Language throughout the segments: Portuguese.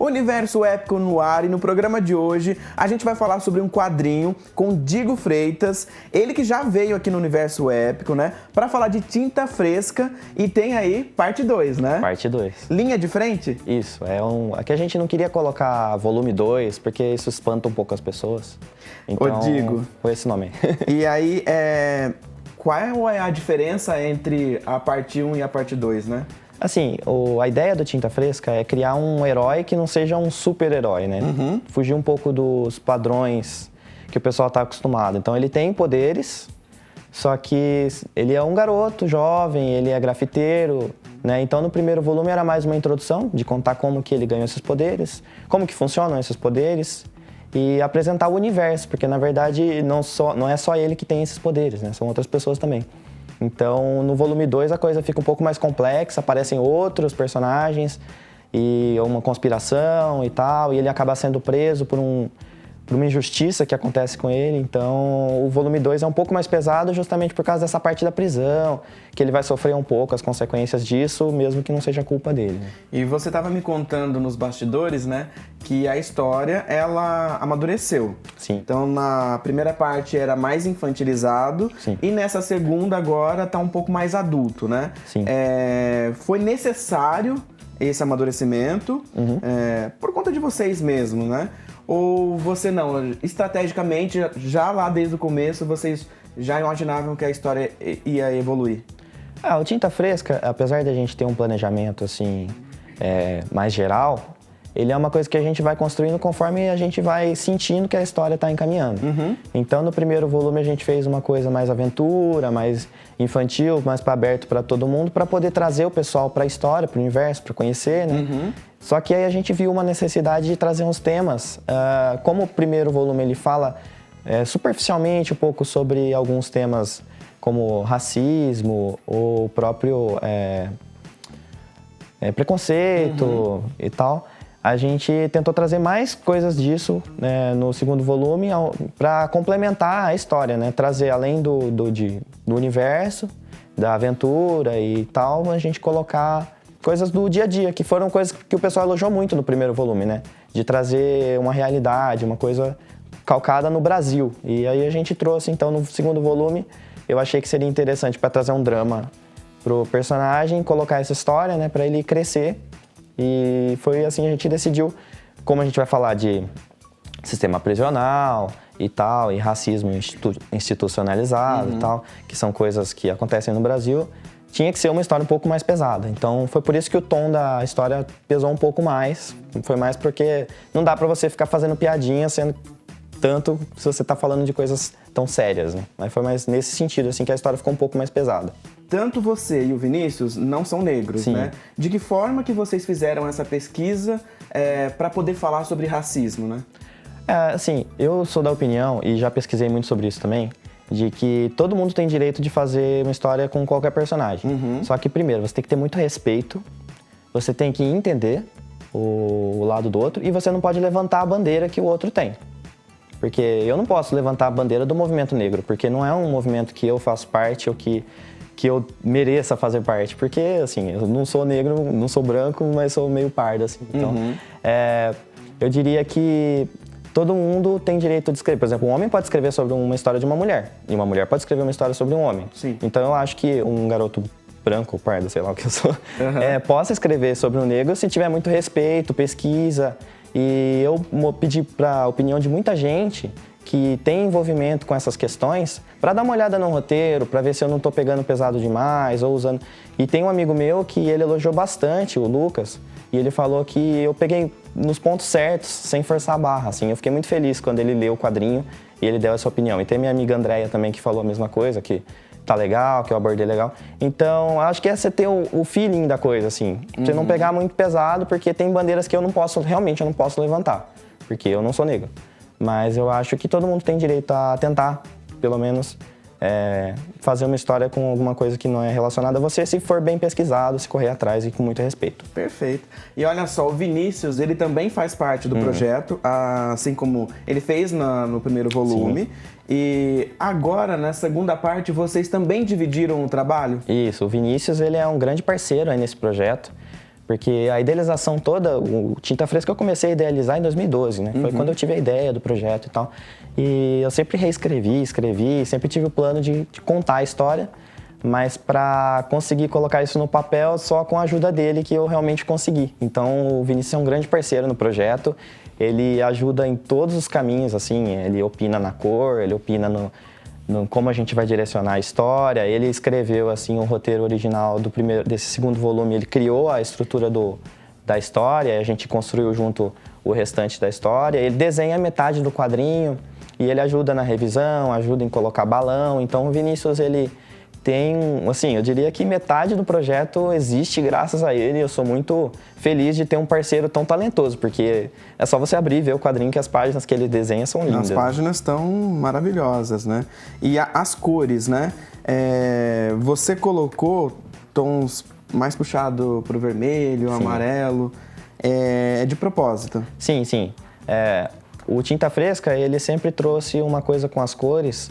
Universo Épico no ar, e no programa de hoje a gente vai falar sobre um quadrinho com Digo Freitas, ele que já veio aqui no Universo Épico, né, para falar de Tinta Fresca, e tem aí parte 2, né? Parte 2. Linha de frente? Isso, aqui a gente não queria colocar volume 2, porque isso espanta um pouco as pessoas. Então, Digo. foi esse nome. E aí, qual é a diferença entre a parte 1 e a parte 2, né? Assim, a ideia do Tinta Fresca é criar um herói que não seja um super-herói, né? Uhum. Fugir um pouco dos padrões que o pessoal está acostumado. Então, ele tem poderes, só que ele é um garoto jovem, ele é grafiteiro, né? Então, no primeiro volume era mais uma introdução, de contar como que ele ganhou esses poderes, como que funcionam esses poderes e apresentar o universo, porque, na verdade, não é só ele que tem esses poderes, né? São outras pessoas também. Então, no volume 2 a coisa fica um pouco mais complexa, aparecem outros personagens e uma conspiração e tal, e ele acaba sendo preso por uma injustiça que acontece com ele. Então, o volume 2 é um pouco mais pesado justamente por causa dessa parte da prisão, que ele vai sofrer um pouco as consequências disso, mesmo que não seja culpa dele. E você estava me contando nos bastidores, né, que a história, ela amadureceu. Sim. Então, na primeira parte era mais infantilizado. Sim. E nessa segunda agora tá um pouco mais adulto, né? Sim. Foi necessário esse amadurecimento por conta de vocês mesmo, né? Ou você não, estrategicamente, já lá desde o começo, vocês já imaginavam que a história ia evoluir? O Tinta Fresca, apesar de a gente ter um planejamento assim, mais geral, ele é uma coisa que a gente vai construindo conforme a gente vai sentindo que a história está encaminhando. Uhum. Então, no primeiro volume, a gente fez uma coisa mais aventura, mais infantil, mais para aberto para todo mundo, para poder trazer o pessoal para a história, para o universo, para conhecer, né? Uhum. Só que aí a gente viu uma necessidade de trazer uns temas. Como o primeiro volume ele fala superficialmente um pouco sobre alguns temas como racismo, ou próprio preconceito e tal, a gente tentou trazer mais coisas disso, né, no segundo volume para complementar a história, né? Trazer além do universo, da aventura e tal, a gente colocar coisas do dia a dia, que foram coisas que o pessoal elogiou muito no primeiro volume, né? De trazer uma realidade, uma coisa calcada no Brasil. E aí a gente trouxe, então, no segundo volume, eu achei que seria interessante para trazer um drama pro personagem, colocar essa história, né, para ele crescer. E foi assim, a gente decidiu, como a gente vai falar de sistema prisional e tal, e racismo institucionalizado e tal, que são coisas que acontecem no Brasil, tinha que ser uma história um pouco mais pesada. Então foi por isso que o tom da história pesou um pouco mais. Foi mais porque não dá pra você ficar fazendo piadinha, sendo tanto se você tá falando de coisas tão sérias, né? Mas foi mais nesse sentido, assim, que a história ficou um pouco mais pesada. Tanto você e o Vinícius não são negros, Sim. né? De que forma que vocês fizeram essa pesquisa para poder falar sobre racismo, né? Assim, eu sou da opinião, e já pesquisei muito sobre isso também, de que todo mundo tem direito de fazer uma história com qualquer personagem. Uhum. Só que, primeiro, você tem que ter muito respeito, você tem que entender o lado do outro, e você não pode levantar a bandeira que o outro tem. Porque eu não posso levantar a bandeira do movimento negro, porque não é um movimento que eu faço parte ou que eu mereça fazer parte. Porque, assim, eu não sou negro, não sou branco, mas sou meio pardo, assim. Então, eu diria que todo mundo tem direito de escrever. Por exemplo, um homem pode escrever sobre uma história de uma mulher, e uma mulher pode escrever uma história sobre um homem. Sim. Então, eu acho que um garoto branco, pardo, sei lá o que eu sou, possa escrever sobre um negro se tiver muito respeito, pesquisa. E eu pedi para a opinião de muita gente que tem envolvimento com essas questões para dar uma olhada no roteiro, para ver se eu não estou pegando pesado demais ou usando... E tem um amigo meu que ele elogiou bastante, o Lucas, e ele falou que eu peguei nos pontos certos, sem forçar a barra, assim. Eu fiquei muito feliz quando ele leu o quadrinho e ele deu essa opinião. E tem minha amiga Andréia também que falou a mesma coisa, que tá legal, que eu abordei legal. Então, acho que é você ter o feeling da coisa, assim. Você não pegar muito pesado, porque tem bandeiras que eu não posso levantar, porque eu não sou negro. Mas eu acho que todo mundo tem direito a tentar, pelo menos, fazer uma história com alguma coisa que não é relacionada a você, se for bem pesquisado, se correr atrás e com muito respeito. Perfeito. E olha só, o Vinícius, ele também faz parte do projeto, assim como ele fez no primeiro volume. Sim. E agora, na segunda parte, vocês também dividiram o trabalho? Isso, o Vinícius, ele é um grande parceiro aí nesse projeto, Porque a idealização toda, o Tinta Fresca eu comecei a idealizar em 2012, né? Foi quando eu tive a ideia do projeto e tal. E eu sempre escrevi, sempre tive o plano de contar a história, mas para conseguir colocar isso no papel só com a ajuda dele que eu realmente consegui. Então o Vinícius é um grande parceiro no projeto, ele ajuda em todos os caminhos, assim, ele opina na cor, ele opina no como a gente vai direcionar a história. Ele escreveu assim o roteiro original desse segundo volume, ele criou a estrutura da história, a gente construiu junto o restante da história. Ele desenha metade do quadrinho e ele ajuda na revisão, ajuda em colocar balão. Então o Vinícius, ele tem, assim, eu diria que metade do projeto existe graças a ele. Eu sou muito feliz de ter um parceiro tão talentoso, porque é só você abrir e ver o quadrinho que as páginas que ele desenha são lindas. As páginas estão maravilhosas, né? E as cores, né? Você colocou tons mais puxado pro vermelho, Sim. amarelo, é de propósito? Sim, sim. O Tinta Fresca, ele sempre trouxe uma coisa com as cores,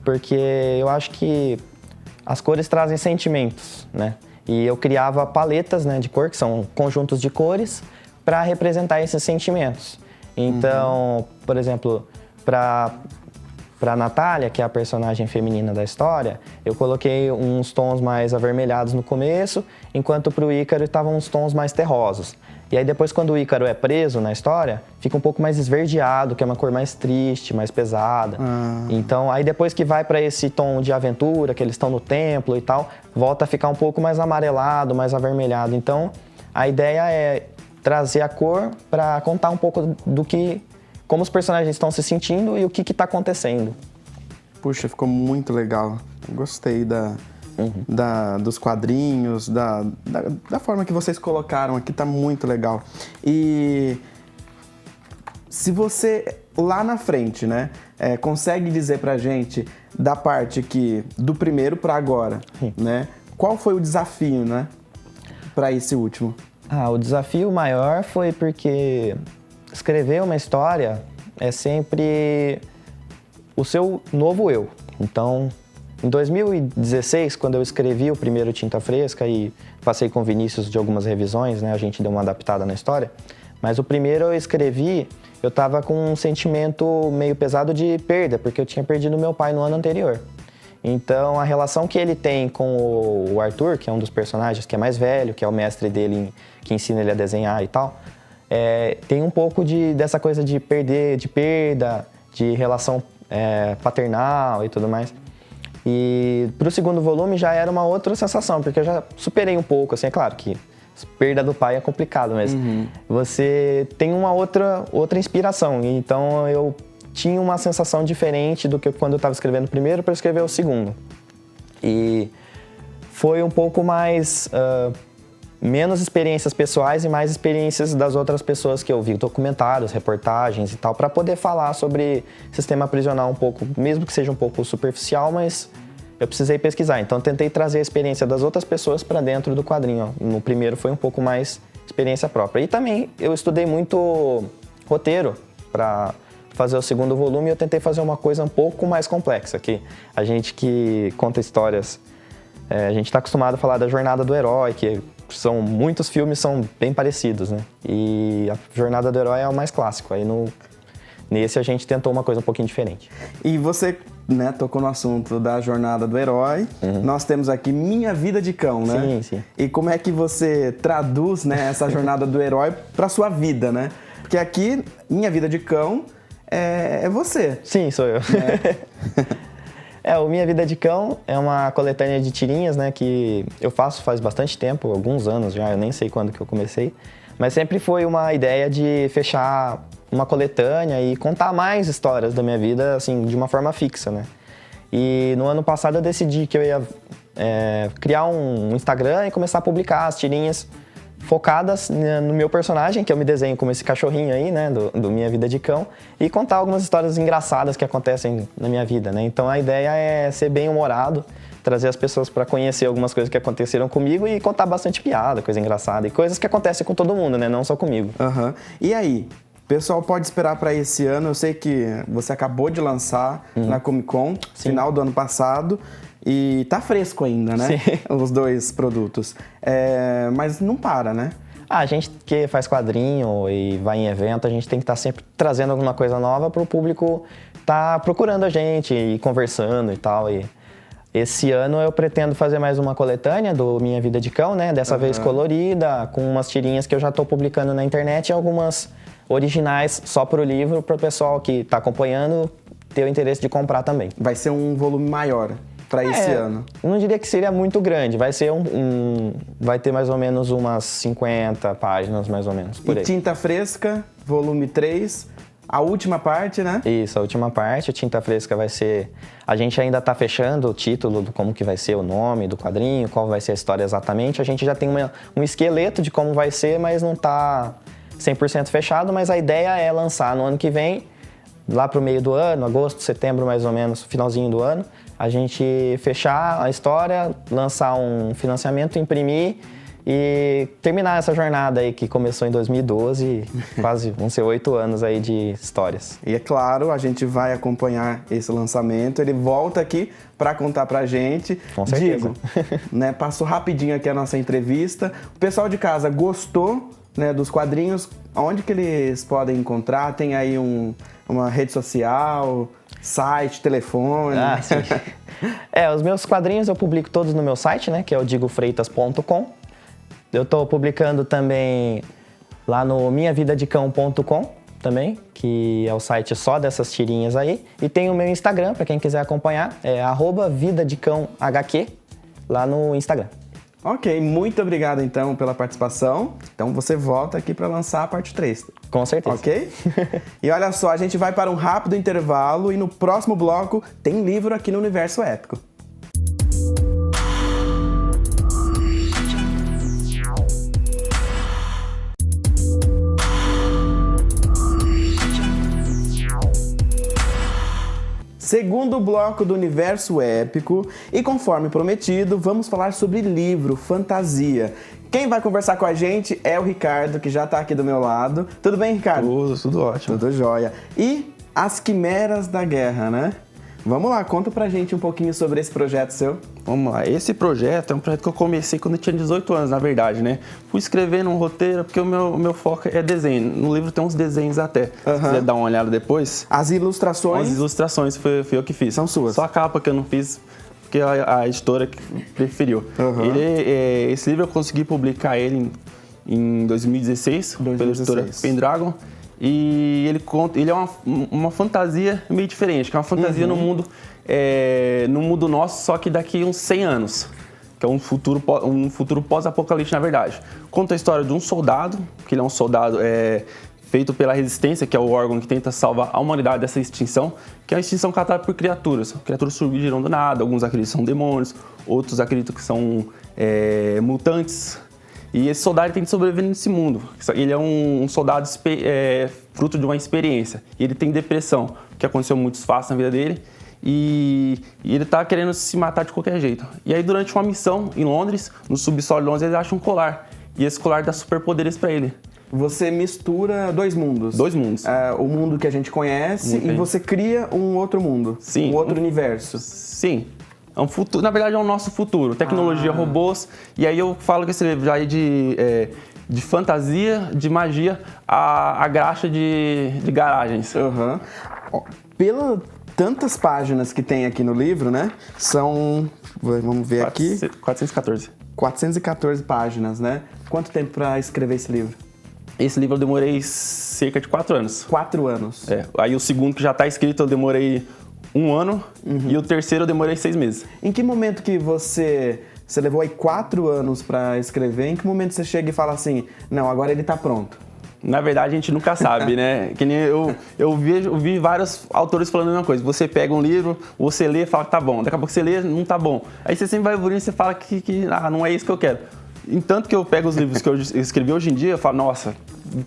porque eu acho que as cores trazem sentimentos, né? E eu criava paletas, né, de cor, que são conjuntos de cores, para representar esses sentimentos. Então, por exemplo, para Natália, que é a personagem feminina da história, eu coloquei uns tons mais avermelhados no começo, enquanto para o Ícaro estavam uns tons mais terrosos. E aí depois, quando o Ícaro é preso na história, fica um pouco mais esverdeado, que é uma cor mais triste, mais pesada. Então, aí depois que vai para esse tom de aventura, que eles estão no templo e tal, volta a ficar um pouco mais amarelado, mais avermelhado. Então, a ideia é trazer a cor para contar um pouco como os personagens estão se sentindo e o que está acontecendo. Puxa, ficou muito legal. Gostei dos quadrinhos, da forma que vocês colocaram aqui, tá muito legal. E se você, lá na frente, né, consegue dizer pra gente da parte do primeiro pra agora, né, qual foi o desafio, né, pra esse último? O desafio maior foi porque escrever uma história é sempre o seu novo eu. Então, em 2016, quando eu escrevi o primeiro Tinta Fresca e passei com o Vinícius de algumas revisões, né, a gente deu uma adaptada na história, mas o primeiro eu escrevi, eu tava com um sentimento meio pesado de perda, porque eu tinha perdido meu pai no ano anterior. Então, a relação que ele tem com o Arthur, que é um dos personagens que é mais velho, que é o mestre dele, que ensina ele a desenhar e tal, tem um pouco dessa coisa de perda, de relação paternal e tudo mais. E pro segundo volume já era uma outra sensação, porque eu já superei um pouco, assim, é claro que perda do pai é complicado, mas você tem uma outra inspiração. Então eu tinha uma sensação diferente do que quando eu estava escrevendo o primeiro para escrever o segundo. E foi um pouco mais menos experiências pessoais e mais experiências das outras pessoas que eu vi, documentários, reportagens e tal, para poder falar sobre sistema prisional um pouco, mesmo que seja um pouco superficial, mas eu precisei pesquisar. Então tentei trazer a experiência das outras pessoas para dentro do quadrinho. No primeiro foi um pouco mais experiência própria. E também eu estudei muito roteiro para fazer o segundo volume e eu tentei fazer uma coisa um pouco mais complexa, que a gente que conta histórias, a gente está acostumado a falar da jornada do herói, que muitos filmes são bem parecidos, né? E a jornada do herói é o mais clássico. Aí nesse a gente tentou uma coisa um pouquinho diferente. E você, né, tocou no assunto da jornada do herói. Nós temos aqui Minha Vida de Cão, né? Sim, sim. E como é que você traduz, né, essa jornada do herói para sua vida, né? Porque aqui, Minha Vida de Cão é você. Sim, sou eu. O Minha Vida de Cão é uma coletânea de tirinhas, né, que eu faço faz bastante tempo, alguns anos já, eu nem sei quando que eu comecei, mas sempre foi uma ideia de fechar uma coletânea e contar mais histórias da minha vida, assim, de uma forma fixa, né. E no ano passado eu decidi que eu ia criar um Instagram e começar a publicar as tirinhas focadas no meu personagem, que eu me desenho como esse cachorrinho aí, né, do Minha Vida de Cão, e contar algumas histórias engraçadas que acontecem na minha vida, né. Então a ideia é ser bem humorado, trazer as pessoas para conhecer algumas coisas que aconteceram comigo e contar bastante piada, coisa engraçada, e coisas que acontecem com todo mundo, né, não só comigo. E aí? O pessoal pode esperar para esse ano. Eu sei que você acabou de lançar na Comic Con, final do ano passado. E tá fresco ainda, né? Sim. Os dois produtos. Mas não para, né? A gente que faz quadrinho e vai em evento, a gente tem que estar sempre trazendo alguma coisa nova para o público estar procurando a gente e conversando e tal. E esse ano eu pretendo fazer mais uma coletânea do Minha Vida de Cão, né? Dessa vez colorida, com umas tirinhas que eu já estou publicando na internet e algumas originais só para o livro, para o pessoal que está acompanhando ter o interesse de comprar também. Vai ser um volume maior para esse ano. Não diria que seria muito grande, vai ser vai ter mais ou menos umas 50 páginas, mais ou menos, por E aí. Tinta Fresca, volume 3, a última parte, né? Isso, a última parte, o Tinta Fresca vai ser... A gente ainda está fechando o título do como que vai ser o nome do quadrinho, qual vai ser a história exatamente. A gente já tem um esqueleto de como vai ser, mas não está 100% fechado, mas a ideia é lançar no ano que vem, lá para o meio do ano, agosto, setembro mais ou menos, finalzinho do ano, a gente fechar a história, lançar um financiamento, imprimir e terminar essa jornada aí que começou em 2012, quase vão ser 8 anos aí de histórias. E é claro, a gente vai acompanhar esse lançamento. Ele volta aqui para contar pra gente. Com certeza. Digo, né, passou rapidinho aqui a nossa entrevista. O pessoal de casa gostou, né, dos quadrinhos? Onde que eles podem encontrar? Tem aí uma rede social, site, telefone? Ah, sim. Os meus quadrinhos eu publico todos no meu site, né, que é o digofreitas.com. Eu estou publicando também lá no minhavidadecão.com também, que é o site só dessas tirinhas aí. E tem o meu Instagram, para quem quiser acompanhar, é @vidadecãohq, lá no Instagram. Ok, muito obrigado então pela participação. Então você volta aqui para lançar a parte 3. Com certeza. Ok? E olha só, a gente vai para um rápido intervalo e no próximo bloco tem livro aqui no Universo Épico. Segundo bloco do Universo Épico, e conforme prometido, vamos falar sobre livro, fantasia. Quem vai conversar com a gente é o Ricardo, que já tá aqui do meu lado. Tudo bem, Ricardo? Tudo ótimo. Tudo jóia. E As Quimeras da Guerra, né? Vamos lá, conta pra gente um pouquinho sobre esse projeto seu. Vamos lá. Esse projeto é um projeto que eu comecei quando eu tinha 18 anos, na verdade, né? Fui escrevendo um roteiro, porque o meu foco é desenho. No livro tem uns desenhos até. Se quiser dar uma olhada depois. As ilustrações... As ilustrações fui eu que fiz. São suas. Só a capa que eu não fiz, porque a editora que preferiu. Esse livro eu consegui publicar ele em 2016, pela editora Pendragon. E ele é uma fantasia meio diferente, que é uma fantasia no mundo nosso, só que daqui uns 100 anos. Que é um futuro pós-apocalipse, na verdade. Conta a história de um soldado, que ele é um soldado feito pela Resistência, que é o órgão que tenta salvar a humanidade dessa extinção, que é uma extinção causada por criaturas. Criaturas surgiram do nada, alguns acreditam que são demônios, outros acreditam que são mutantes. E esse soldado tem que sobreviver nesse mundo. Ele é um soldado fruto de uma experiência. E ele tem depressão, que aconteceu muitos fatos na vida dele. E ele tá querendo se matar de qualquer jeito. E aí, durante uma missão em Londres, no subsolo de Londres, ele acha um colar. E esse colar dá superpoderes para ele. Você mistura dois mundos. Dois mundos. O mundo que a gente conhece e você cria um outro mundo. Sim. Um outro universo. Sim. É um futuro, na verdade é o nosso futuro, tecnologia, robôs, e aí eu falo que esse livro já é de fantasia, de magia, a graxa de garagens. Pela tantas páginas que tem aqui no livro, né, são, vamos ver aqui... 414. 414 páginas, né? Quanto tempo para escrever esse livro? Esse livro eu demorei cerca de 4 anos. 4 anos. Aí o segundo que já está escrito eu demorei 1 ano e o terceiro eu demorei 6 meses. Em que momento que você levou aí 4 anos para escrever, em que momento você chega e fala assim, não, agora ele tá pronto? Na verdade, a gente nunca sabe, né? Que nem eu vi vários autores falando a mesma coisa. Você pega um livro, você lê e fala que tá bom. Daqui a pouco você lê, não tá bom. Aí você sempre vai evoluindo e você fala que não é isso que eu quero. Entanto que eu pego os livros que eu escrevi hoje em dia, eu falo, nossa,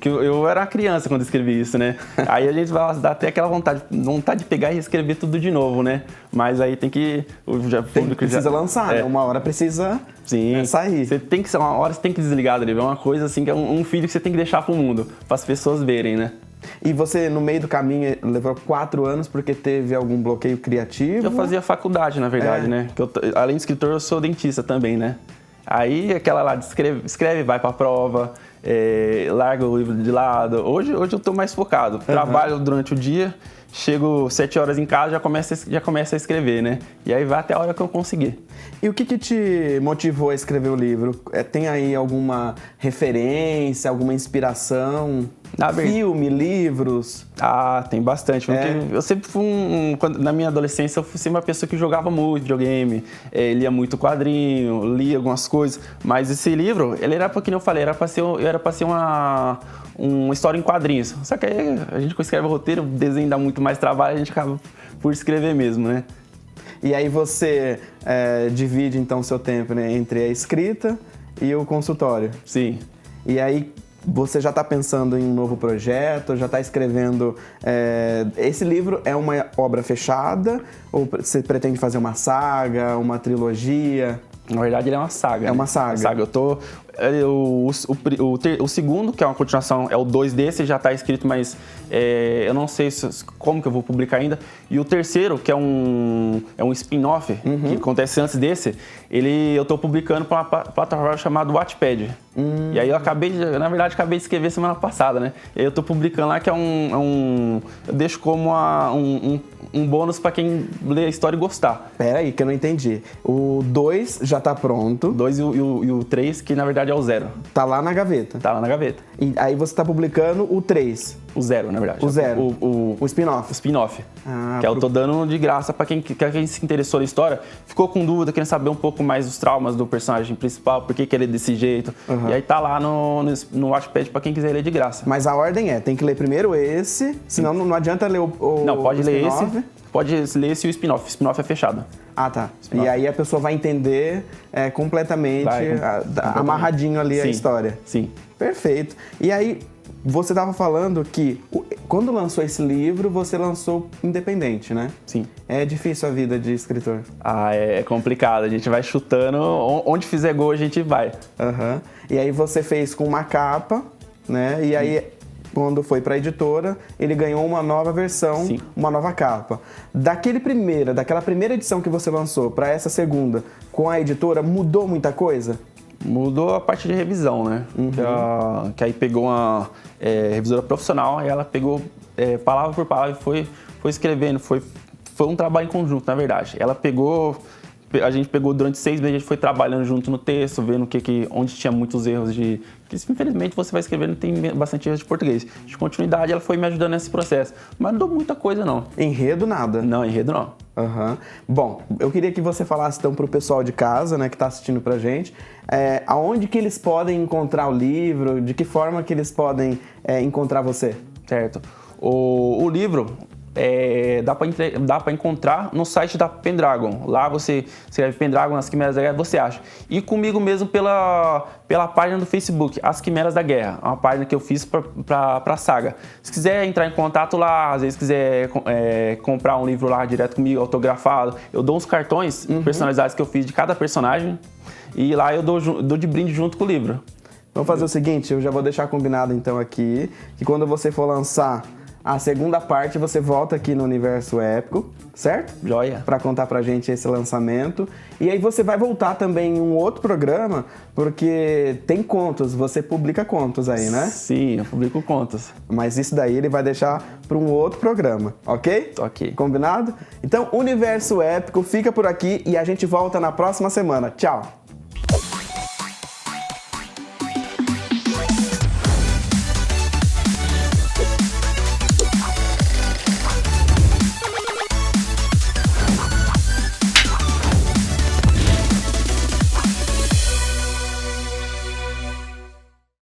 que eu era uma criança quando escrevi isso, né? Aí a gente vai dar até aquela vontade de pegar e escrever tudo de novo, né? Mas aí tem que... Precisa lançar, né? Uma hora precisa sair. Você tem que desligar do livro. É uma coisa assim, que é um filho que você tem que deixar pro mundo, para as pessoas verem, né? E você, no meio do caminho, levou 4 anos porque teve algum bloqueio criativo? Eu fazia faculdade, na verdade, né? Que além de escritor, eu sou dentista também, né? Aí aquela lá de escreve, vai pra prova, larga o livro de lado. Hoje eu tô mais focado. Trabalho durante o dia, chego 7 horas em casa, já começo a escrever, né? E aí vai até a hora que eu conseguir. E o que te motivou a escrever o livro? Tem aí alguma referência, alguma inspiração? Filme, livros? Ah, tem bastante. Porque eu sempre fui na minha adolescência, eu fui sempre uma pessoa que jogava muito videogame, lia muito quadrinho, lia algumas coisas. Mas esse livro, ele era, como eu falei, era pra ser uma história em quadrinhos. Só que aí a gente escreve o roteiro, o desenho dá muito mais trabalho, a gente acaba por escrever mesmo, né? E aí você divide então o seu tempo, né, entre a escrita e o consultório. Sim. E aí você já está pensando em um novo projeto, já está escrevendo... Esse livro é uma obra fechada ou você pretende fazer uma saga, uma trilogia? Na verdade, ele é uma saga. É uma saga. O segundo, que é uma continuação, é o 2 desse, já está escrito, mas eu não sei como que eu vou publicar ainda. E o terceiro, que é um spin-off, que acontece antes desse, eu estou publicando para uma plataforma chamada Wattpad. E aí eu acabei de escrever semana passada, né? E aí eu estou publicando lá, que eu deixo como um bônus para quem lê a história e gostar. Pera aí, que eu não entendi. O 2 já tá pronto. 2 e o 3, que na verdade é o 0. Tá lá na gaveta. Tá lá na gaveta. E aí você tá publicando o 3. O 0, na verdade. O 0. O spin-off. O spin-off. Ah, que eu tô dando de graça pra quem se interessou na história, ficou com dúvida, querendo saber um pouco mais dos traumas do personagem principal, por que ele é desse jeito. E aí tá lá no Wattpad pra quem quiser ler de graça. Mas a ordem tem que ler primeiro esse, senão não adianta ler o Não, pode ler esse. Pode ler esse e o spin-off. O spin-off é fechado. Ah, tá. E aí a pessoa vai entender completamente amarradinho ali a história. Sim. Perfeito. E aí, você estava falando que quando lançou esse livro, você lançou independente, né? Sim. É difícil a vida de escritor. Ah, é complicado. A gente vai chutando. Onde fizer gol, a gente vai. E aí você fez com uma capa, né? E aí, quando foi para a editora, ele ganhou uma nova versão, uma nova capa. Daquela primeira edição que você lançou para essa segunda, com a editora, mudou muita coisa? Mudou a parte de revisão, né? Que aí pegou uma revisora profissional, e ela pegou palavra por palavra e foi escrevendo. Foi um trabalho em conjunto, na verdade. A gente pegou durante 6 meses, a gente foi trabalhando junto no texto, vendo onde tinha muitos erros que infelizmente você vai escrevendo, tem bastante erros de português. De continuidade, ela foi me ajudando nesse processo. Mas não deu muita coisa, não. Enredo, nada? Não, enredo não. Bom, eu queria que você falasse então pro pessoal de casa, né, que tá assistindo pra gente, aonde que eles podem encontrar o livro, de que forma que eles podem encontrar você? Certo. O livro... dá para encontrar no site da Pendragon. Lá você escreve Pendragon, As Quimeras da Guerra, você acha. E comigo mesmo pela página do Facebook, As Quimeras da Guerra. Uma página que eu fiz para a saga. Se quiser entrar em contato lá, às vezes quiser comprar um livro lá direto comigo, autografado, eu dou uns cartões personalizados que eu fiz de cada personagem. E lá eu dou de brinde junto com o livro. Vamos fazer o seguinte, eu já vou deixar combinado então aqui, que quando você for lançar a segunda parte, você volta aqui no Universo Épico, certo? Joia. Para contar pra gente esse lançamento. E aí você vai voltar também em um outro programa, porque tem contos, você publica contos aí, né? Sim, eu publico contos. Mas isso daí ele vai deixar para um outro programa, ok? Ok. Combinado? Então, Universo Épico fica por aqui e a gente volta na próxima semana. Tchau!